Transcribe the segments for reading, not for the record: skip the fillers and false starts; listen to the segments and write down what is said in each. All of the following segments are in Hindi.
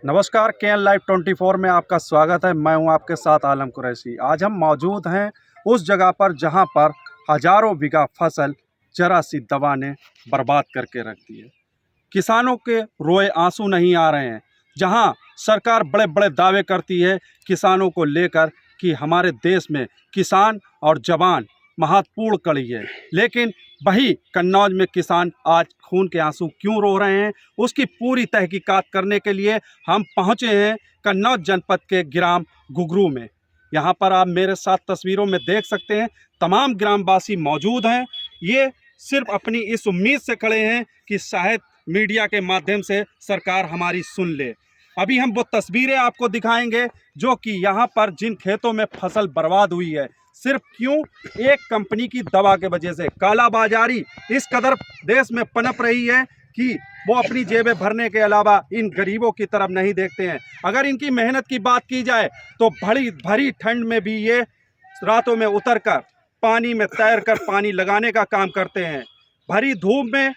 नमस्कार, केएन लाइव 24 में आपका स्वागत है। मैं हूं आपके साथ आलम कुरैशी। आज हम मौजूद हैं उस जगह पर जहां पर हजारों बीघा फसल जरा सी दवा ने बर्बाद करके रख दी है। किसानों के रोए आंसू नहीं आ रहे हैं। जहां सरकार बड़े बड़े दावे करती है किसानों को लेकर कि हमारे देश में किसान और जवान महत्वपूर्ण कड़ी है, लेकिन वही कन्नौज में किसान आज खून के आंसू क्यों रो रहे हैं, उसकी पूरी तहकीकात करने के लिए हम पहुंचे हैं कन्नौज जनपद के ग्राम घुघरू में। यहां पर आप मेरे साथ तस्वीरों में देख सकते हैं, तमाम ग्रामवासी मौजूद हैं। ये सिर्फ अपनी इस उम्मीद से खड़े हैं कि शायद मीडिया के माध्यम से सरकार हमारी सुन ले। अभी हम वो तस्वीरें आपको दिखाएंगे जो कि यहाँ पर जिन खेतों में फसल बर्बाद हुई है, सिर्फ क्यों? एक कंपनी की दवा के वजह से। कालाबाजारी इस कदर देश में पनप रही है कि वो अपनी जेबें भरने के अलावा इन गरीबों की तरफ नहीं देखते हैं। अगर इनकी मेहनत की बात की जाए तो भरी ठंड में भी ये रातों में उतरकर पानी में तैरकर पानी लगाने का काम करते हैं, भरी धूप में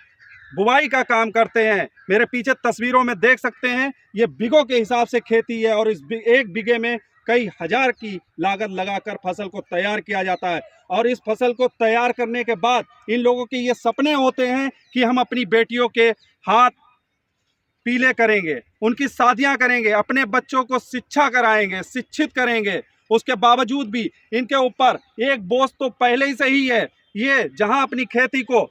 बुवाई का काम करते हैं। मेरे पीछे तस्वीरों में देख सकते हैं, ये बीघों के हिसाब से खेती है और इस एक बीघे में कई हजार की लागत लगाकर फसल को तैयार किया जाता है। और इस फसल को तैयार करने के बाद इन लोगों के ये सपने होते हैं कि हम अपनी बेटियों के हाथ पीले करेंगे, उनकी शादियां करेंगे, अपने बच्चों को शिक्षा कराएंगे, शिक्षित करेंगे। उसके बावजूद भी इनके ऊपर एक बोझ तो पहले ही से ही है। ये जहां अपनी खेती को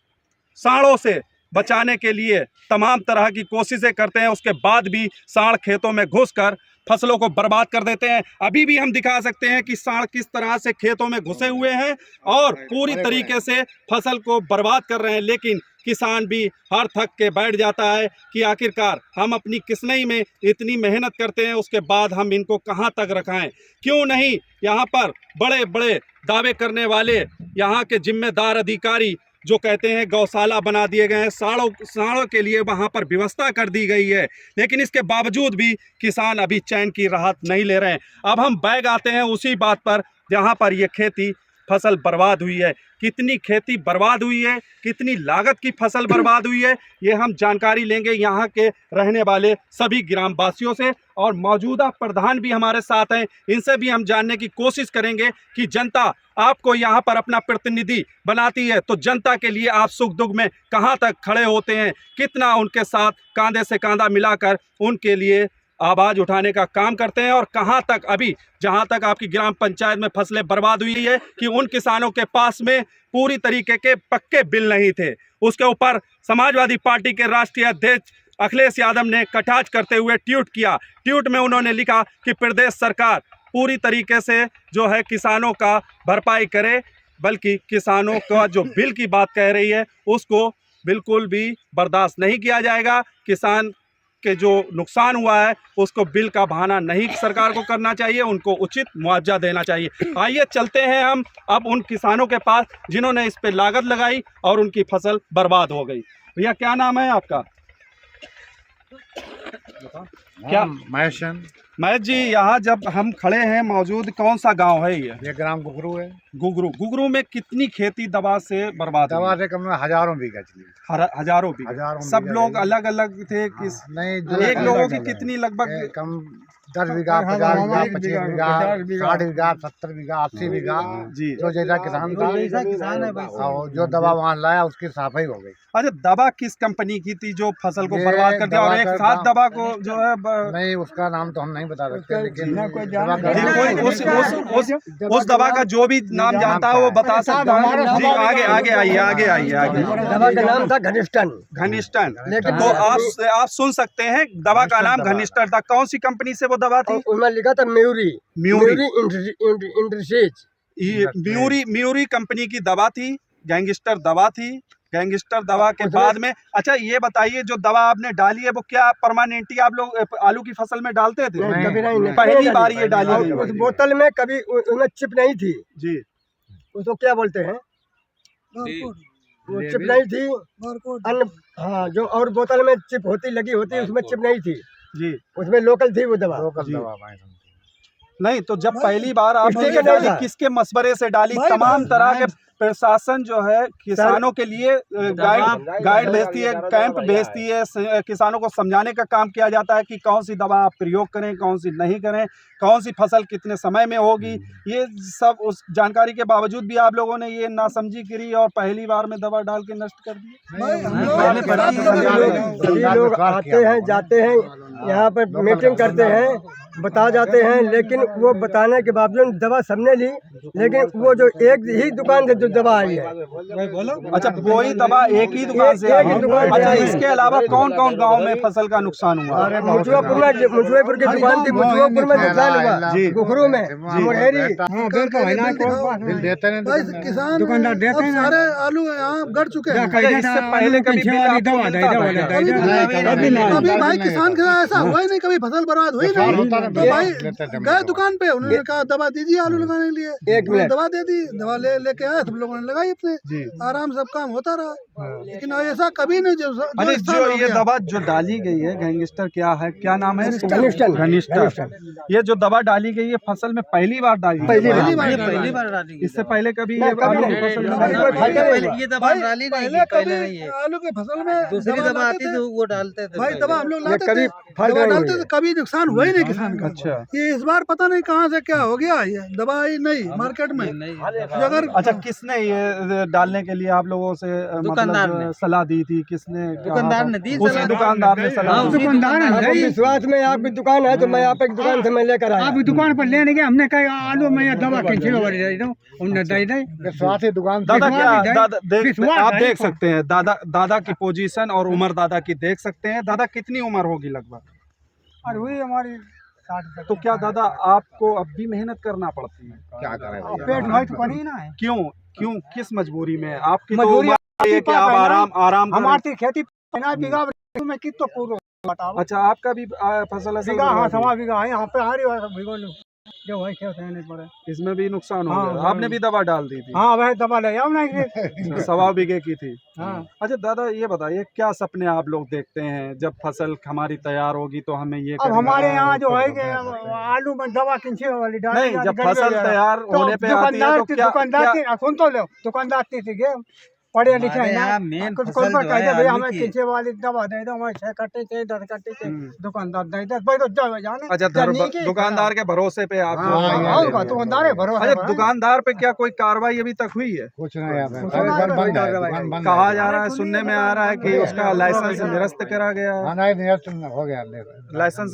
सांडों से बचाने के लिए तमाम तरह की कोशिशें करते हैं, उसके बाद भी सांड खेतों में घुसकर फसलों को बर्बाद कर देते हैं। अभी भी हम दिखा सकते हैं कि सांड किस तरह से खेतों में घुसे हुए हैं और पूरी तरीके से फसल को बर्बाद कर रहे हैं। लेकिन किसान भी हर थक के बैठ जाता है कि आखिरकार हम अपनी किसनई में इतनी मेहनत करते हैं, उसके बाद हम इनको कहां तक रखाएं? क्यों नहीं यहाँ पर बड़े बड़े दावे करने वाले यहाँ के जिम्मेदार अधिकारी जो कहते हैं गौशाला बना दिए गए हैं, सांडों के लिए वहां पर व्यवस्था कर दी गई है, लेकिन इसके बावजूद भी किसान अभी चैन की राहत नहीं ले रहे हैं। अब हम बैग आते हैं उसी बात पर जहां पर ये खेती फसल बर्बाद हुई है। कितनी खेती बर्बाद हुई है, कितनी लागत की फसल बर्बाद हुई है, ये हम जानकारी लेंगे यहाँ के रहने वाले सभी ग्रामवासियों से। और मौजूदा प्रधान भी हमारे साथ हैं, इनसे भी हम जानने की कोशिश करेंगे कि जनता आपको यहाँ पर अपना प्रतिनिधि बनाती है तो जनता के लिए आप सुख दुख में कहाँ तक खड़े होते हैं, कितना उनके साथ कांधे से कांधा मिलाकर उनके लिए आवाज़ उठाने का काम करते हैं, और कहां तक अभी जहां तक आपकी ग्राम पंचायत में फसलें बर्बाद हुई है कि उन किसानों के पास में पूरी तरीके के पक्के बिल नहीं थे। उसके ऊपर समाजवादी पार्टी के राष्ट्रीय अध्यक्ष अखिलेश यादव ने कटाक्ष करते हुए ट्वीट किया। ट्वीट में उन्होंने लिखा कि प्रदेश सरकार पूरी तरीके से जो है किसानों का भरपाई करे, बल्कि किसानों का जो बिल की बात कह रही है उसको बिल्कुल भी बर्दाश्त नहीं किया जाएगा। किसान के जो नुकसान हुआ है उसको बिल का बहाना नहीं सरकार को करना चाहिए, उनको उचित मुआवजा देना चाहिए। आइए चलते हैं हम अब उन किसानों के पास जिन्होंने इस पे लागत लगाई और उनकी फसल बर्बाद हो गई। भैया क्या नाम है आपका? क्या? महेश जी, यहाँ जब हम खड़े हैं मौजूद, कौन सा गांव है ये ग्राम घुघरू है। घुघरू में कितनी खेती दवा से बर्बाद हुई? दवा से कम में हजारों बीघा चली। हजारों बीघा। सब लोग अलग अलग थे? किस नहीं, एक लोगों की कितनी लगभग? कम 10 बीघा, 50 बीघा, 25 बीघा, 60 बीघा, 70 बीघा, 80 बीघा जी, जो जैसा किसान था और जो दवा वहाँ लाया उसकी सफाई हो गई। अच्छा, दवा किस कंपनी की थी जो फसल को बर्बाद कर दिया? और एक साथ दवा को जो है नहीं, उसका नाम तो हम नहीं बता सकते, लेकिन उस दवा का जो भी नाम जानता है वो बता सकता है जी। आगे आगे आइए, आगे आइए, आगे। दवा का नाम था घनिष्ठन। तो आप सुन सकते हैं दवा का नाम घनिष्ठन था। कौन सी कंपनी से वो दवा थी? उन्होंने लिखा था म्यूरी इंडस्ट्रीज। म्यूरी कंपनी की दवा थी, गैंगस्टर दवा थी। गैंगस्टर दवा के बाद में, अच्छा ये बताइए, जो दवा आपने डाली है वो क्या परमानेंटली आप लोग आलू की फसल में डालते थे? कभी नहीं, पहली बार ये डाली? उस बोतल में कभी उसमें चिप नहीं थी जी, उसको क्या बोलते हैं, वो चिप नहीं थी। अन्य हाँ, जो और बोतल में चिप होती लगी होती, उसमें चिप नहीं थी जी, उसमें लोकल थी वो दवा। लोकल दवा। नहीं तो जब पहली बार आपने ठीक ये है, नहीं डाली था। किसके मशवरे से डाली? भाई, तमाम तरह के भाई। प्रशासन जो है किसानों के लिए गाइड भेजती है, कैंप भेजती है, किसानों को समझाने का काम किया जाता है कि कौन सी दवा आप प्रयोग करें, कौन सी नहीं करें, कौन सी फसल कितने समय में होगी। ये सब उस जानकारी के बावजूद भी आप लोगों ने ये नासमझी करी और पहली बार में दवा डाल के नष्ट कर दी। सभी लोग आते हैं जाते हैं, यहाँ पर मीटिंग करते हैं, बता जाते हैं, लेकिन वो बताने के बावजूद दवा सबने ली, लेकिन वो जो एक ही दुकान से जो दवा आई है, अच्छा वही दवा एक ही दुकान से आई है। अच्छा इसके अलावा कौन कौन गांव में फसल का नुकसान हुआ? मुजफ्फरपुर में, मुजफ्फरपुर की दुकान थी, मुजफ्फरपुर में नुकसान हुआ, जी। गुखरू में, मुरहेरी। बिल देते नहीं किसान दुकानदार देते हैं, सारे आलू यहाँ गड़ चुके हैं। इससे पहले कभी बिल आपको मिलता था? कभी भाई किसान के साथ ऐसा हुआ ही नहीं, कभी फसल बर्बाद हुई नहीं। तो भाई गए दुकान पे, उन्होंने कहा दवा दीजिए आलू लगाने के लिए, एक मिनट। दवा दे दी, दवा लेके आए, सब लोगों ने लगाई अपने, आराम से सब काम होता रहा। लेकिन ऐसा कभी नहीं अरे जो ये दवा जो डाली गई है गैंगस्टर, क्या नाम है? घनिस्टर। ये जो दवा डाली गई है फसल में पहली बार डाली, पहली बार डाली। इससे पहले कभी ये आलू की फसल में ये दवा डाली नहीं पहले पहले कभी नहीं है। आलू के फसल में दूसरी दवा आती थी वो डालते थे भाई, दवा हम लोग लाते कभी थे, फल दवा नहीं डालते हुई थे, कभी नुकसान हुआ ही नहीं किसान का। अच्छा। ये इस बार पता नहीं कहाँ से क्या हो गया, ये दवा आई नहीं मार्केट में। जो अगर अच्छा किसने ये डालने के लिए आप लोगों से दुकानदार मतलब ने सलाह दी थी? किसने? दुकानदार ने दी उसी सलाह। दुकानदार ने सलाह दी। आपको विश्वास में आपकी दुकान है तो मैं आप एक दुकान से मैं लेकर आया। आप दुकान पर लेने गए, हमने कहा आलू में ये दवा कैंसिल हो रही है, हमने दे दे। विश्वास ही दुकान दादा क्या विश्वास आप है देख इसको। सकते हैं दादा की पोजीशन और उम्र दादा की देख सकते हैं। दादा कितनी उम्र होगी लगभग? और हुई हमारी 60 तो क्या दादा आपको अब भी मेहनत करना पड़ती है? क्या करें पेट भाई तो पड़ी ना है। क्यों किस मजबूरी में? आपकी तो मजबूरी उम्र है कि आप आराम करें। हमारी खेती 50 बीघा में कितना पूरा बताओ। अच्छा आपका भी फसल असल बीघा, हाँ बर्बाद हुई? सवा बीघा है यहाँ पे आ रही है बीघा लो, जो वही खेत है नहीं पड़े। इसमें भी नुकसान हो हाँ, गया। आपने भी दवा डाल दी थी? हाँ वही दवा ले आओ ना। सवा बीघे की थी। हाँ। अच्छा दादा ये बताइए क्या सपने आप लोग देखते हैं जब फसल हमारी तैयार होगी तो हमें ये अब करेंगे? हमारे यहाँ जो है कि आलू में दवा कैंसिल वाली डाली नहीं जाती, जब गरीब फसल वगैरह। तैयार तो होने पे आती है तो क्या सुन तो लो, दुकानदार थी पढ़े लिखे हमारे हैं यहाँ ना, मेन कुछ फसल कोई जो कहते है भैया आलू हमें की। किंचे वाली दवा दे दो, हमें 6 कट्टे चाहिए 10 कट्टे चाहिए, दुकानदार दे दे भाई तो जाओ जाने। अच्छा दुकानदार के भरोसे पे आप हाँ, जो- हाँ, होगा दुकानदार है भरोसा। अच्छा दुकानदार पे क्या कोई कार्रवाई अभी तक हुई है? कुछ नहीं है दुकान बंद है, दुकान बंद कहा है। जा रहा है, सुनने में आ रहा है कि उसका लाइसेंस निरस्त करा गया है। हाँ, नहीं निरस्त हो गया लाइसेंस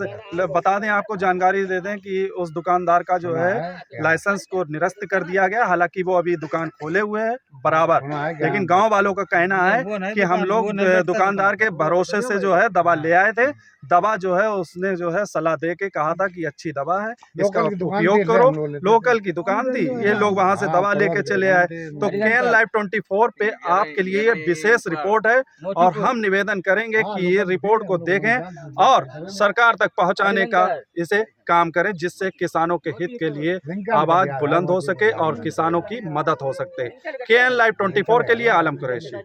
बता दें, आपको जानकारी दे दें कि उस दुकानदार का जो है लाइसेंस को निरस्त कर दिया गया। हालांकि वो अभी दुकान खोले हुए है बराबर, लेकिन गांव वालों का कहना है कि हम लोग दुकानदार के भरोसे से जो है दवा ले आए थे। दवा जो है उसने जो है सलाह दे के कहा था कि अच्छी दवा है, इसका लोकल की दुकान उपयोग थी, करो। हम लोग लेते थे। लोकल की दुकान थी, ये लोग वहां से दवा लेके चले आए। तो केएन लाइव 24 पे आपके लिए ये विशेष रिपोर्ट है और हम निवेदन करेंगे कि ये रिपोर्ट को देखें और सरकार तक पहुंचाने का इसे काम करें, जिससे किसानों के हित के लिए आवाज बुलंद हो सके और किसानों की मदद हो सकते। केएन लाइव 24 के लिए आलम कुरैशी।